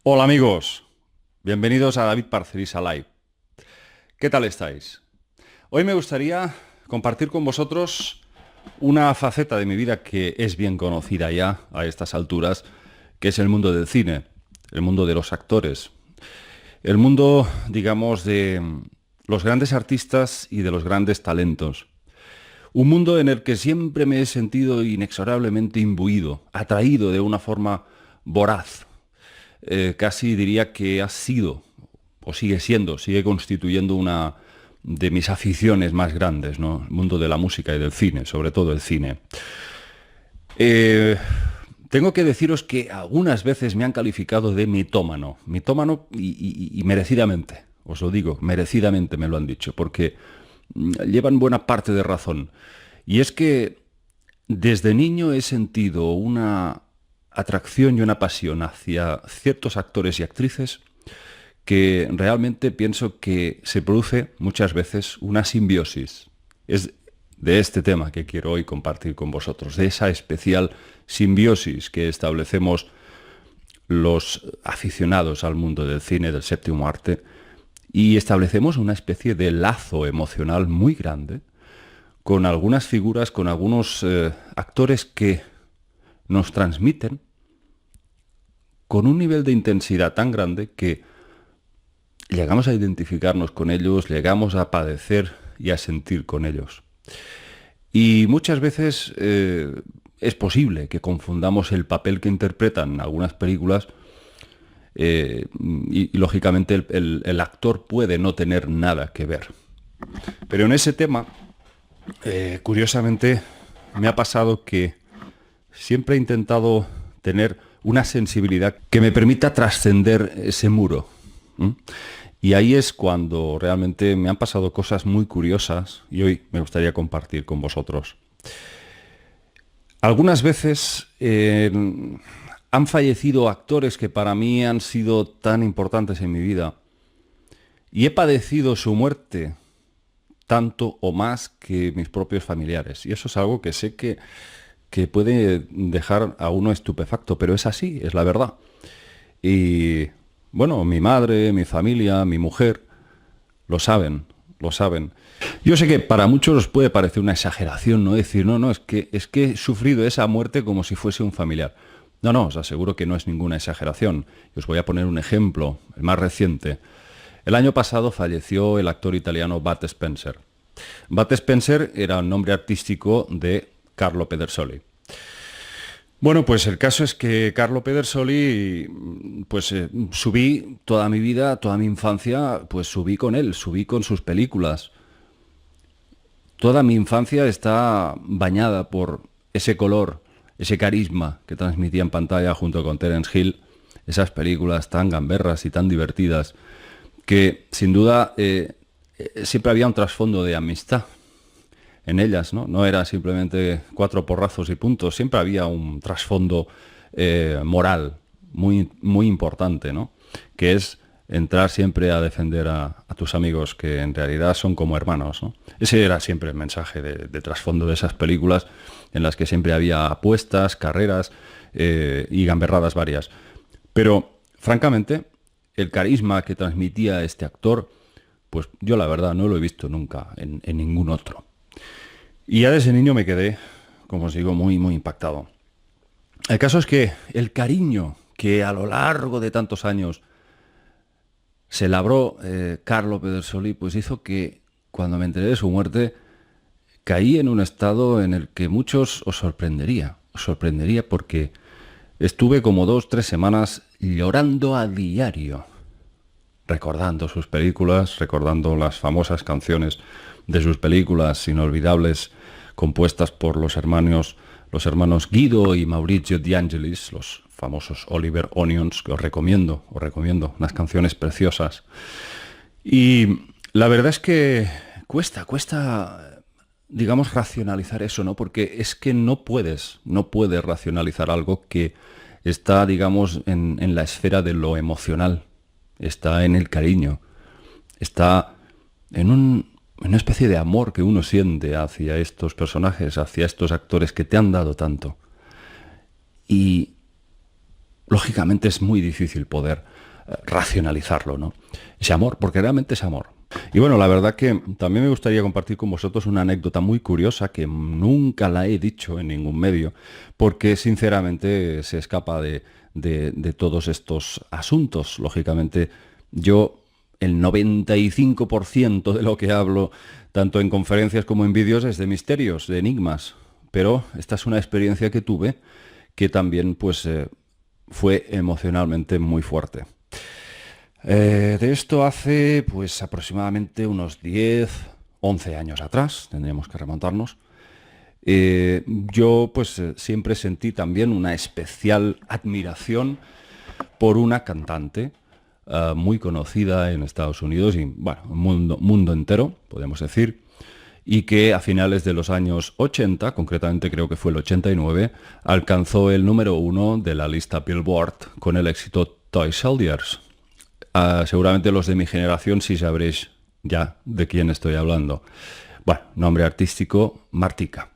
Hola amigos, bienvenidos a David Parcerisa Live. ¿Qué tal estáis? Hoy me gustaría compartir con vosotros una faceta de mi vida que es bien conocida ya a estas alturas, que es el mundo del cine, el mundo de los actores, el mundo, digamos, de los grandes artistas y de los grandes talentos. Un mundo en el que siempre me he sentido inexorablemente imbuido, atraído de una forma voraz. Casi diría que ha sido, o sigue constituyendo una de mis aficiones más grandes, ¿no? El mundo de la música y del cine, sobre todo el cine. Eh, Tengo que deciros que algunas veces me han calificado de mitómano y merecidamente, os lo digo, merecidamente me lo han dicho, porque llevan buena parte de razón. Y es que desde niño he sentido una atracción y una pasión hacia ciertos actores y actrices que realmente pienso que se produce muchas veces una simbiosis. Es de este tema que quiero hoy compartir con vosotros, de esa especial simbiosis que establecemos los aficionados al mundo del cine, del séptimo arte, y establecemos una especie de lazo emocional muy grande con algunas figuras, con algunos actores que nos transmiten con un nivel de intensidad tan grande que llegamos a identificarnos con ellos, llegamos a padecer y a sentir con ellos. Y muchas veces es posible que confundamos el papel que interpretan en algunas películas lógicamente el actor puede no tener nada que ver. Pero en ese tema, curiosamente, me ha pasado que siempre he intentado tener una sensibilidad que me permita trascender ese muro. ¿M? Y ahí es cuando realmente me han pasado cosas muy curiosas y hoy me gustaría compartir con vosotros. Algunas veces han fallecido actores que para mí han sido tan importantes en mi vida y he padecido su muerte tanto o más que mis propios familiares. Y eso es algo que sé que puede dejar a uno estupefacto, pero es así, es la verdad. Y bueno, mi madre, mi familia, mi mujer, lo saben, lo saben. Yo sé que para muchos os puede parecer una exageración, ¿no? Decir, no, no, es que he sufrido esa muerte como si fuese un familiar. No, no, os aseguro que no es ninguna exageración. Y os voy a poner un ejemplo, el más reciente. El año pasado falleció el actor italiano Bud Spencer. Bud Spencer era el nombre artístico de Carlo Pedersoli. Bueno, pues el caso es que Carlo Pedersoli, pues subí toda mi vida, toda mi infancia, pues subí con él, subí con sus películas. Toda mi infancia está bañada por ese color, ese carisma que transmitía en pantalla junto con Terence Hill, esas películas tan gamberras y tan divertidas, que sin duda siempre había un trasfondo de amistad en ellas, ¿no? No era simplemente cuatro porrazos y puntos, siempre había un trasfondo moral muy, muy importante, ¿no? Que es entrar siempre a defender a tus amigos, que en realidad son como hermanos, ¿no? Ese era siempre el mensaje de trasfondo de esas películas, en las que siempre había apuestas, carreras y gamberradas varias. Pero, francamente, el carisma que transmitía este actor, pues yo la verdad no lo he visto nunca en ningún otro. Y ya desde niño me quedé, como os digo, muy, muy impactado. El caso es que el cariño que a lo largo de tantos años se labró Carlo Pedersoli, pues hizo que cuando me enteré de su muerte caí en un estado en el que muchos os sorprendería. Os sorprendería porque estuve como 2, 3 semanas llorando a diario, recordando sus películas, recordando las famosas canciones de sus películas inolvidables compuestas por los hermanos Guido y Maurizio De Angelis, los famosos Oliver Onions, que os recomiendo, unas canciones preciosas. Y la verdad es que cuesta, digamos, racionalizar eso, ¿no? Porque es que no puedes racionalizar algo que está, digamos, en la esfera de lo emocional, está en el cariño, está en una especie de amor que uno siente hacia estos personajes, hacia estos actores que te han dado tanto. Y lógicamente es muy difícil poder racionalizarlo, ¿no? Ese amor, porque realmente es amor. Y bueno, la verdad que también me gustaría compartir con vosotros una anécdota muy curiosa que nunca la he dicho en ningún medio, porque sinceramente se escapa de todos estos asuntos. Lógicamente, yo el 95% de lo que hablo, tanto en conferencias como en vídeos, es de misterios, de enigmas. Pero esta es una experiencia que tuve que también pues fue emocionalmente muy fuerte. De esto hace pues aproximadamente unos 10, 11 años atrás, tendríamos que remontarnos. Yo pues siempre sentí también una especial admiración por una cantante muy conocida en Estados Unidos y bueno, mundo entero, podemos decir, y que a finales de los años 80, concretamente creo que fue el 89, alcanzó el número 1 de la lista Billboard con el éxito Toy Soldiers. Seguramente los de mi generación sí sabréis ya de quién estoy hablando. Bueno, nombre artístico, Martika.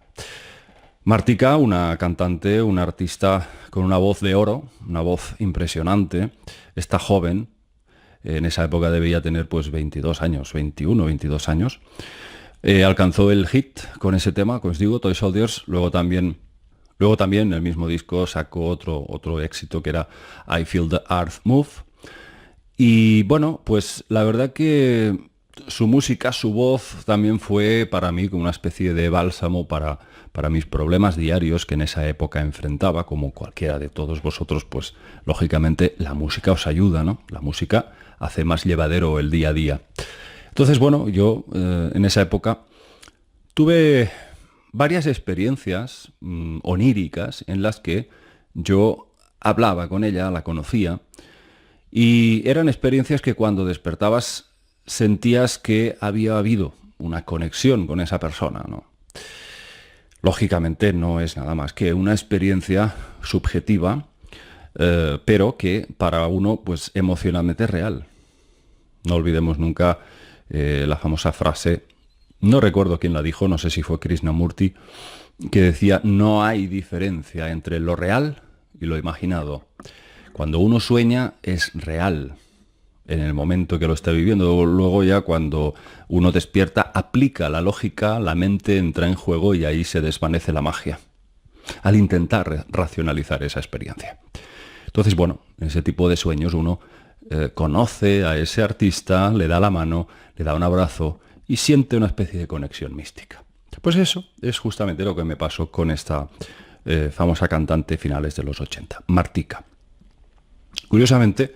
Martika, una cantante, una artista con una voz de oro, una voz impresionante. Esta joven, en esa época debía tener pues 22 años, 21, 22 años. Alcanzó el hit con ese tema, como os digo, Toy Soldiers. Luego también en el mismo disco sacó otro éxito que era I Feel the Earth Move. Y bueno, pues la verdad que su música, su voz también fue para mí como una especie de bálsamo para mis problemas diarios que en esa época enfrentaba, como cualquiera de todos vosotros, pues lógicamente la música os ayuda, ¿no? La música hace más llevadero el día a día. Entonces, bueno, yo en esa época tuve varias experiencias oníricas en las que yo hablaba con ella, la conocía, y eran experiencias que cuando despertabas sentías que había habido una conexión con esa persona, ¿no? Lógicamente no es nada más que una experiencia subjetiva, pero que para uno pues emocionalmente es real. No olvidemos nunca la famosa frase, no recuerdo quién la dijo, no sé si fue Krishnamurti, que decía, no hay diferencia entre lo real y lo imaginado. Cuando uno sueña es real en el momento que lo está viviendo. Luego ya cuando uno despierta aplica la lógica, la mente entra en juego y ahí se desvanece la magia al intentar racionalizar esa experiencia. Entonces, bueno, en ese tipo de sueños uno conoce a ese artista, le da la mano, le da un abrazo y siente una especie de conexión mística. Pues eso es justamente lo que me pasó con esta famosa cantante finales de los 80, Martika. Curiosamente,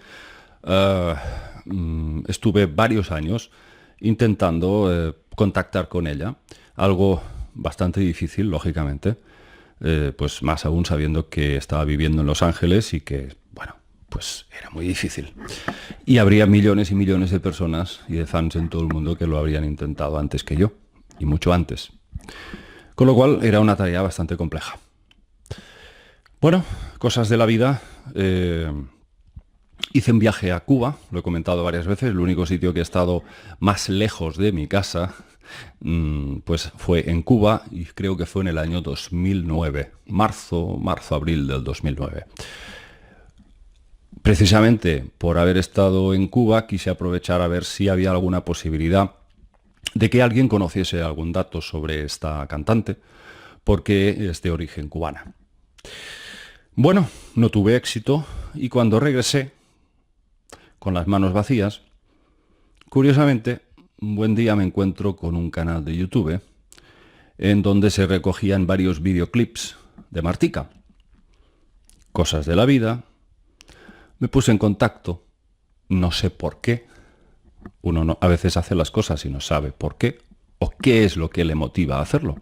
estuve varios años intentando contactar con ella, algo bastante difícil, lógicamente, pues más aún sabiendo que estaba viviendo en Los Ángeles y que, bueno, pues era muy difícil. Y habría millones y millones de personas y de fans en todo el mundo que lo habrían intentado antes que yo, y mucho antes. Con lo cual era una tarea bastante compleja. Bueno, cosas de la vida. Hice un viaje a Cuba, lo he comentado varias veces, el único sitio que he estado más lejos de mi casa, pues fue en Cuba y creo que fue en el año 2009, abril del 2009. Precisamente por haber estado en Cuba quise aprovechar a ver si había alguna posibilidad de que alguien conociese algún dato sobre esta cantante, porque es de origen cubana. Bueno, no tuve éxito y cuando regresé, con las manos vacías, curiosamente, un buen día me encuentro con un canal de YouTube en donde se recogían varios videoclips de Martika. Cosas de la vida. Me puse en contacto, no sé por qué. Uno a veces hace las cosas y no sabe por qué o qué es lo que le motiva a hacerlo.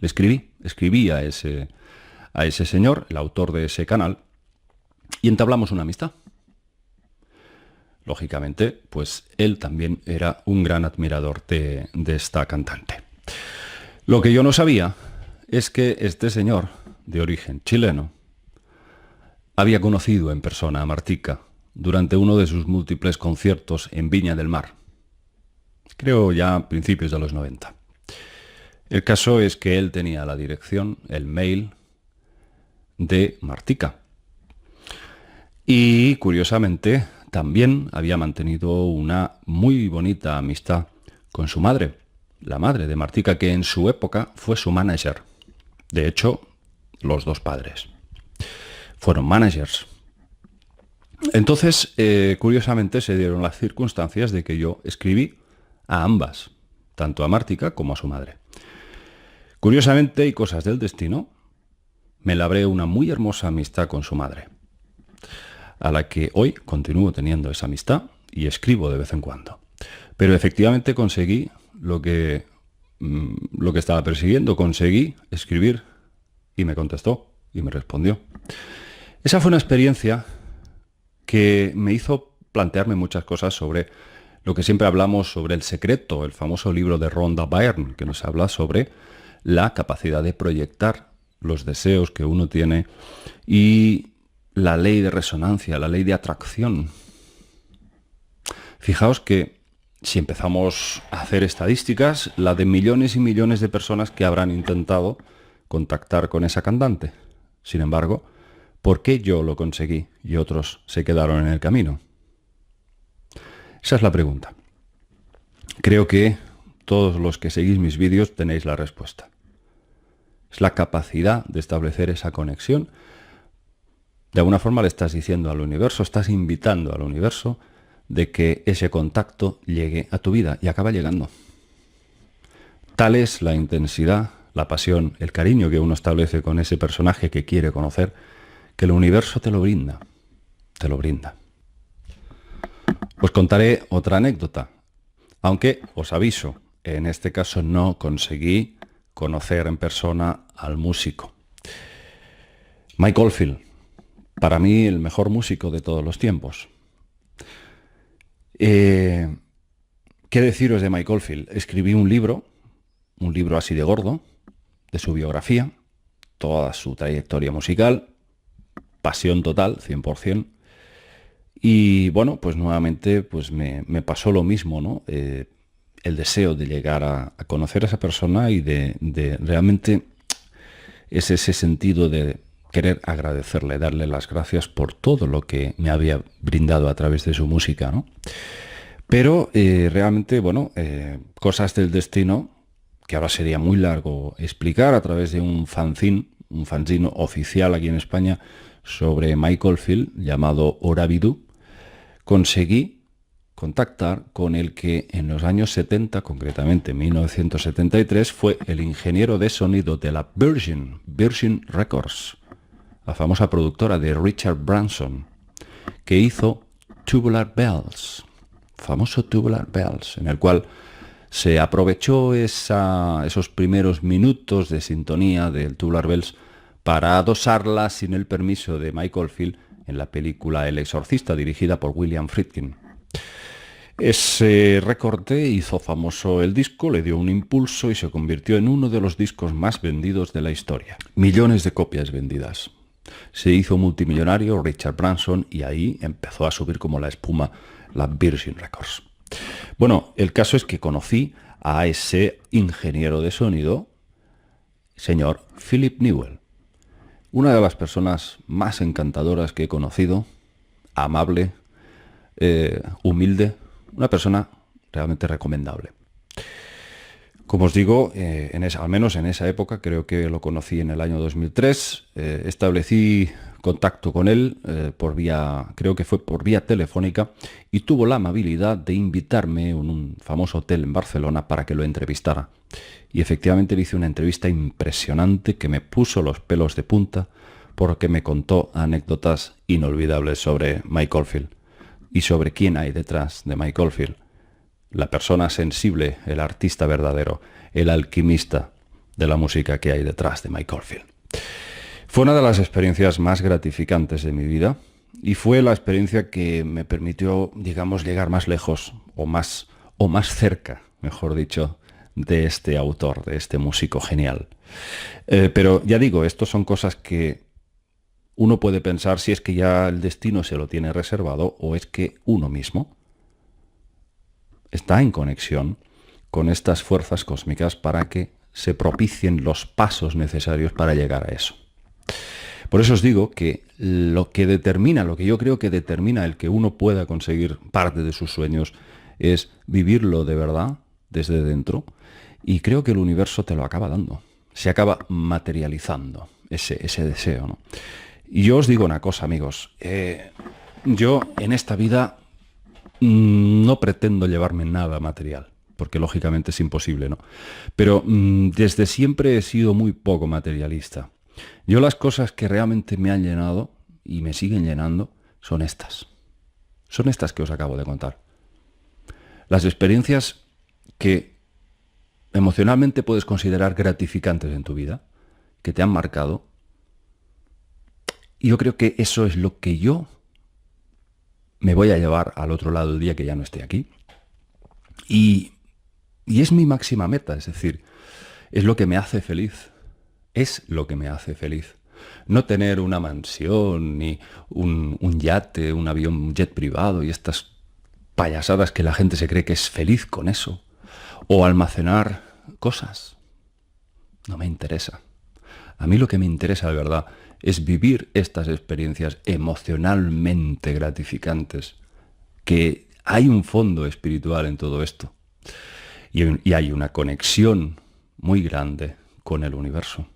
Le escribí a ese señor, el autor de ese canal, y entablamos una amistad. Lógicamente, pues él también era un gran admirador de esta cantante. Lo que yo no sabía es que este señor, de origen chileno, había conocido en persona a Martika durante uno de sus múltiples conciertos en Viña del Mar. Creo ya a principios de los 90. El caso es que él tenía la dirección, el mail de Martika. Y curiosamente también había mantenido una muy bonita amistad con su madre, la madre de Martica, que en su época fue su manager. De hecho, los dos padres fueron managers. Entonces, curiosamente se dieron las circunstancias de que yo escribí a ambas, tanto a Martica como a su madre. Curiosamente, y cosas del destino, me labré una muy hermosa amistad con su madre, a la que hoy continúo teniendo esa amistad y escribo de vez en cuando. Pero efectivamente conseguí lo que estaba persiguiendo, conseguí escribir y me contestó y me respondió. Esa fue una experiencia que me hizo plantearme muchas cosas sobre lo que siempre hablamos sobre El secreto, el famoso libro de Rhonda Byrne, que nos habla sobre la capacidad de proyectar los deseos que uno tiene y la ley de resonancia, la ley de atracción. Fijaos que si empezamos a hacer estadísticas, la de millones y millones de personas que habrán intentado contactar con esa cantante. Sin embargo, ¿por qué yo lo conseguí y otros se quedaron en el camino? Esa es la pregunta. Creo que todos los que seguís mis vídeos tenéis la respuesta. Es la capacidad de establecer esa conexión. De alguna forma le estás diciendo al universo, estás invitando al universo de que ese contacto llegue a tu vida y acaba llegando. Tal es la intensidad, la pasión, el cariño que uno establece con ese personaje que quiere conocer, que el universo te lo brinda, te lo brinda. Os contaré otra anécdota, aunque os aviso, en este caso no conseguí conocer en persona al músico. Mike Oldfield, para mí el mejor músico de todos los tiempos. ¿Qué deciros de Mike Oldfield? Escribí un libro así de gordo, de su biografía, toda su trayectoria musical, pasión total, 100%. Y bueno, pues nuevamente pues me pasó lo mismo, ¿no? El deseo de llegar a conocer a esa persona y de realmente es ese sentido de querer agradecerle, darle las gracias por todo lo que me había brindado a través de su música, ¿no? Pero realmente, bueno, cosas del destino, que ahora sería muy largo explicar a través de un fanzine oficial aquí en España sobre Mike Oldfield llamado Oravidú, conseguí contactar con el que en los años 70, concretamente en 1973, fue el ingeniero de sonido de la Virgin Records, la famosa productora de Richard Branson, que hizo Tubular Bells, famoso Tubular Bells, en el cual se aprovechó esos primeros minutos de sintonía del Tubular Bells para adosarla sin el permiso de Mike Oldfield en la película El exorcista, dirigida por William Friedkin. Ese recorte hizo famoso el disco, le dio un impulso y se convirtió en uno de los discos más vendidos de la historia. Millones de copias vendidas. Se hizo multimillonario Richard Branson y ahí empezó a subir como la espuma la Virgin Records. Bueno, el caso es que conocí a ese ingeniero de sonido, señor Philip Newell. Una de las personas más encantadoras que he conocido, amable, humilde, una persona realmente recomendable. Como os digo, al menos en esa época, creo que lo conocí en el año 2003, establecí contacto con él creo que fue por vía telefónica, y tuvo la amabilidad de invitarme en un famoso hotel en Barcelona para que lo entrevistara. Y efectivamente le hice una entrevista impresionante que me puso los pelos de punta porque me contó anécdotas inolvidables sobre Mike Oldfield y sobre quién hay detrás de Mike Oldfield. La persona sensible, el artista verdadero, el alquimista de la música que hay detrás de Mike Oldfield. Fue una de las experiencias más gratificantes de mi vida y fue la experiencia que me permitió, digamos, llegar más lejos o más cerca, mejor dicho, de este autor, de este músico genial. Pero ya digo, esto son cosas que uno puede pensar si es que ya el destino se lo tiene reservado o es que uno mismo está en conexión con estas fuerzas cósmicas para que se propicien los pasos necesarios para llegar a eso. Por eso os digo que lo que yo creo que determina el que uno pueda conseguir parte de sus sueños es vivirlo de verdad desde dentro, y creo que el universo te lo acaba dando, se acaba materializando ese deseo, ¿no? Y yo os digo una cosa, amigos, yo en esta vida no pretendo llevarme nada material, porque lógicamente es imposible, ¿no? Pero desde siempre he sido muy poco materialista. Yo las cosas que realmente me han llenado y me siguen llenando son estas. Son estas que os acabo de contar. Las experiencias que emocionalmente puedes considerar gratificantes en tu vida, que te han marcado. Y yo creo que eso es lo que yo me voy a llevar al otro lado el día que ya no esté aquí. Y es mi máxima meta, es decir, es lo que me hace feliz. Es lo que me hace feliz. No tener una mansión, ni un yate, un avión, un jet privado y estas payasadas que la gente se cree que es feliz con eso. O almacenar cosas. No me interesa. A mí lo que me interesa de verdad es vivir estas experiencias emocionalmente gratificantes, que hay un fondo espiritual en todo esto. Y hay una conexión muy grande con el universo,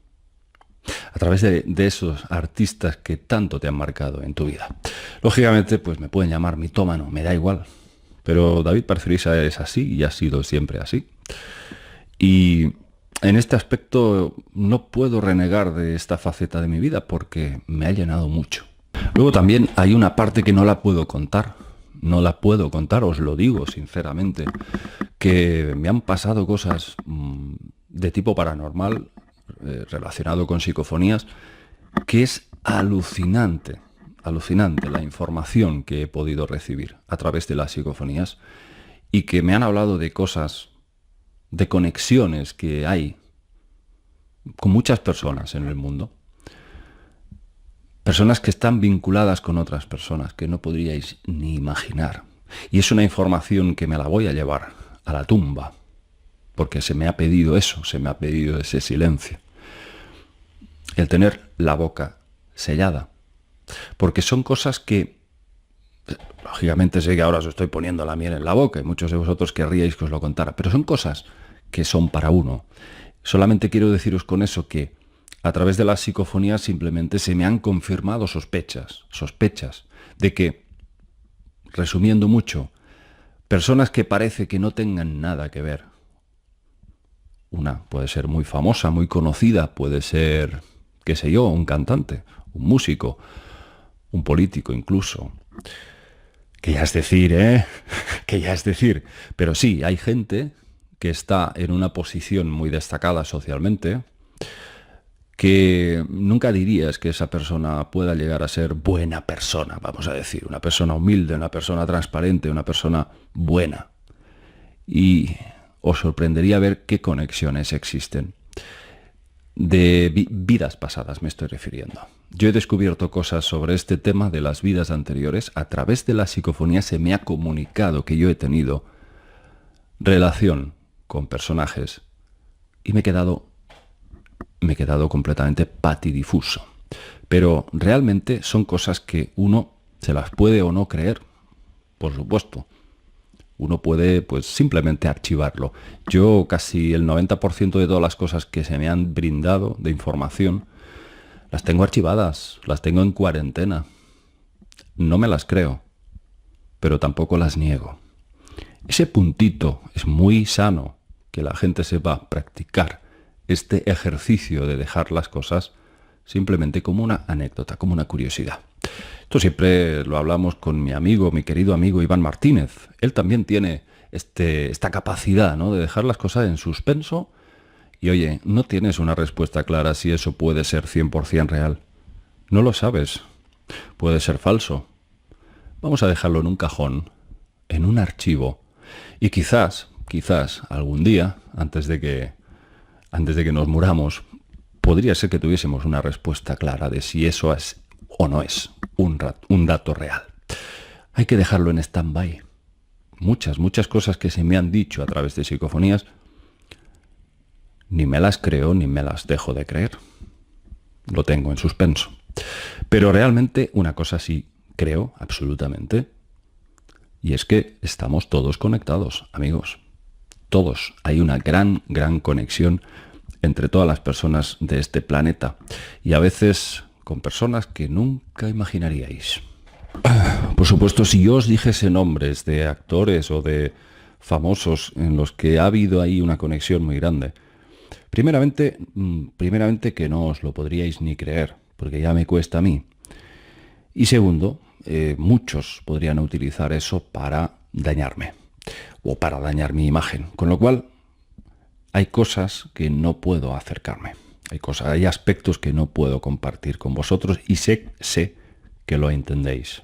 a través de esos artistas que tanto te han marcado en tu vida. Lógicamente, pues me pueden llamar mitómano, me da igual. Pero David Parcerisa es así y ha sido siempre así. Y en este aspecto no puedo renegar de esta faceta de mi vida porque me ha llenado mucho. Luego también hay una parte que no la puedo contar. No la puedo contar, os lo digo sinceramente, que me han pasado cosas de tipo paranormal, relacionado con psicofonías, que es alucinante, alucinante la información que he podido recibir a través de las psicofonías, y que me han hablado de cosas, de conexiones que hay con muchas personas en el mundo, personas que están vinculadas con otras personas que no podríais ni imaginar. Y es una información que me la voy a llevar a la tumba, porque se me ha pedido eso, se me ha pedido ese silencio. El tener la boca sellada. Porque son cosas que, lógicamente sé que ahora os estoy poniendo la miel en la boca y muchos de vosotros querríais que os lo contara, pero son cosas que son para uno. Solamente quiero deciros con eso que a través de las psicofonías simplemente se me han confirmado sospechas de que, resumiendo mucho, personas que parece que no tengan nada que ver. Una puede ser muy famosa, muy conocida, puede ser, qué sé yo, un cantante, un músico, un político incluso. Que ya es decir, que ya es decir. Pero sí, hay gente que está en una posición muy destacada socialmente, que nunca dirías que esa persona pueda llegar a ser buena persona, vamos a decir, una persona humilde, una persona transparente, una persona buena. Y os sorprendería ver qué conexiones existen. De vidas pasadas me estoy refiriendo. Yo he descubierto cosas sobre este tema de las vidas anteriores. A través de la psicofonía se me ha comunicado que yo he tenido relación con personajes y me he quedado completamente patidifuso. Pero realmente son cosas que uno se las puede o no creer, por supuesto. Uno puede, pues, simplemente archivarlo. Yo casi el 90% de todas las cosas que se me han brindado de información las tengo archivadas, las tengo en cuarentena. No me las creo, pero tampoco las niego. Ese puntito es muy sano, que la gente sepa practicar este ejercicio de dejar las cosas simplemente como una anécdota, como una curiosidad. Esto siempre lo hablamos con mi querido amigo Iván Martínez. Él también tiene esta capacidad, ¿no?, de dejar las cosas en suspenso. Y oye, no tienes una respuesta clara si eso puede ser 100% real. No lo sabes. Puede ser falso. Vamos a dejarlo en un cajón, en un archivo. Y quizás algún día, antes de que nos muramos, podría ser que tuviésemos una respuesta clara de si eso es o no es un dato real. Hay que dejarlo en stand-by. Muchas cosas que se me han dicho a través de psicofonías, ni me las creo ni me las dejo de creer. Lo tengo en suspenso. Pero realmente una cosa sí creo absolutamente, y es que estamos todos conectados, amigos. Todos. Hay una gran conexión entre todas las personas de este planeta. Y a veces con personas que nunca imaginaríais. Por supuesto, si yo os dijese nombres de actores o de famosos en los que ha habido ahí una conexión muy grande, primeramente que no os lo podríais ni creer, porque ya me cuesta a mí. Y segundo, muchos podrían utilizar eso para dañarme o para dañar mi imagen. Con lo cual, hay cosas que no puedo acercarme. Hay aspectos que no puedo compartir con vosotros y sé que lo entendéis.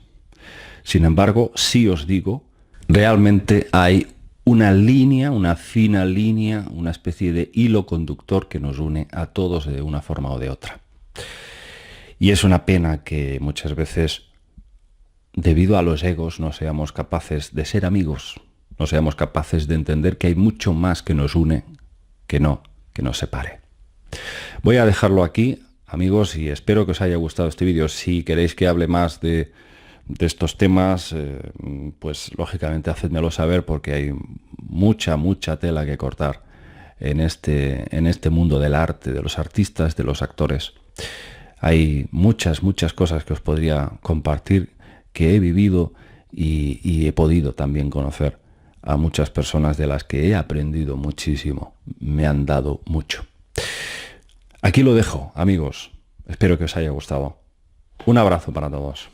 Sin embargo, sí os digo, realmente hay una línea, una fina línea, una especie de hilo conductor que nos une a todos de una forma o de otra. Y es una pena que muchas veces, debido a los egos, no seamos capaces de ser amigos, no seamos capaces de entender que hay mucho más que nos une que nos separe. Voy a dejarlo aquí, amigos, y espero que os haya gustado este vídeo. Si queréis que hable más de estos temas, pues lógicamente hacedmelo saber, porque hay mucha tela que cortar en este mundo del arte, de los artistas, de los actores. Hay muchas cosas que os podría compartir, que he vivido y he podido también conocer a muchas personas de las que he aprendido muchísimo. Me han dado mucho. Aquí lo dejo, amigos. Espero que os haya gustado. Un abrazo para todos.